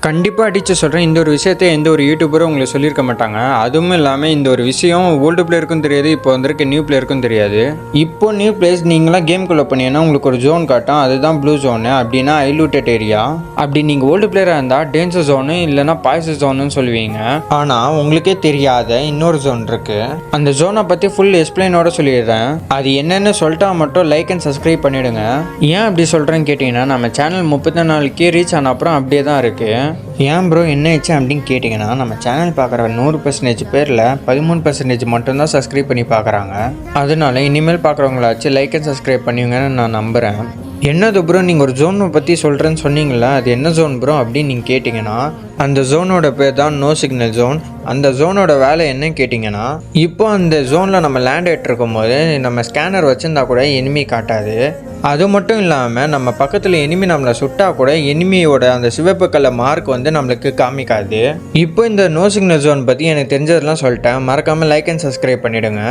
கண்டிப்பாக அடித்து சொல்கிறேன். இந்த ஒரு விஷயத்தை எந்த ஒரு யூடியூபரும் உங்களுக்கு சொல்லியிருக்க மாட்டாங்க. அதுவும் இல்லாமல் இந்த ஒரு விஷயம் ஓல்டு பிளேயருக்கும் தெரியாது, இப்போ வந்திருக்க நியூ பிளேயருக்கும் தெரியாது. இப்போ நியூ பிளேயர்ஸ் நீங்களாம் கேம்குள்ளே பண்ணீங்கன்னா உங்களுக்கு ஒரு ஜோன் காட்டும், அதுதான் ப்ளூ ஜோனு, அப்படின்னா ஐலூட்டட் ஏரியா. அப்படி நீங்கள் ஓல்டு பிளேயராக இருந்தால் டேஞ்சர் ஜோனு இல்லைனா பாய்சன் ஜோனுன்னு சொல்லுவீங்க. ஆனால் உங்களுக்கே தெரியாத இன்னொரு ஜோன் இருக்குது. அந்த ஜோனை பற்றி ஃபுல் எக்ஸ்பிளைனோட சொல்லிடுறேன். அது என்னென்னு சொல்லிட்டா மட்டும் லைக் அண்ட் சப்ஸ்கிரைப் பண்ணிவிடுங்க. ஏன் அப்படி சொல்கிறேன்னு கேட்டிங்கன்னா, நம்ம சேனல் 34K ரீச் ஆன அப்புறம் அப்படியே தான் இருக்குது. ஏன் ப்ரோ என்ன ஆச்சு அப்படின்னு கேட்டிங்கன்னா, நம்ம சேனல் பார்க்குற 100% பேரில் 13% மட்டும்தான் சப்ஸ்கிரைப் பண்ணி பார்க்குறாங்க. அதனால இனிமேல் பார்க்குறவங்களாச்சும் லைக் அண்ட் சப்ஸ்கிரைப் பண்ணுவீங்கன்னு நான் நம்புகிறேன். என்னது ப்ரோ நீங்கள் ஒரு ஜோனை பற்றி சொல்கிறேன்னு சொன்னீங்களா, அது என்ன ஜோன் ப்ரோ அப்படின்னு நீங்கள் கேட்டிங்கன்னா, அந்த ஜோனோட பேர் தான் நோ சிக்னல் ஜோன். அந்த ஜோனோட வேலை என்னன்னு கேட்டிங்கன்னா, இப்போ அந்த ஜோனில் நம்ம லேண்ட் ஆகிட்டு இருக்கும் போது நம்ம ஸ்கேனர் வச்சுருந்தா கூட எனிமி காட்டாது. அது மட்டும் இல்லாமல் நம்ம பக்கத்தில் எனிமி நம்மளை சுட்டா கூட எனிமியோட அந்த சிவப்பு கலர் மார்க் வந்து நம்மளுக்கு காமிக்காது. இப்போ இந்த நோ சிக்னல் ஜோன் பற்றி எனக்கு தெரிஞ்சதெல்லாம் சொல்லிட்டேன். மறக்காமல் லைக் அண்ட் சப்ஸ்கிரைப் பண்ணிவிடுங்க.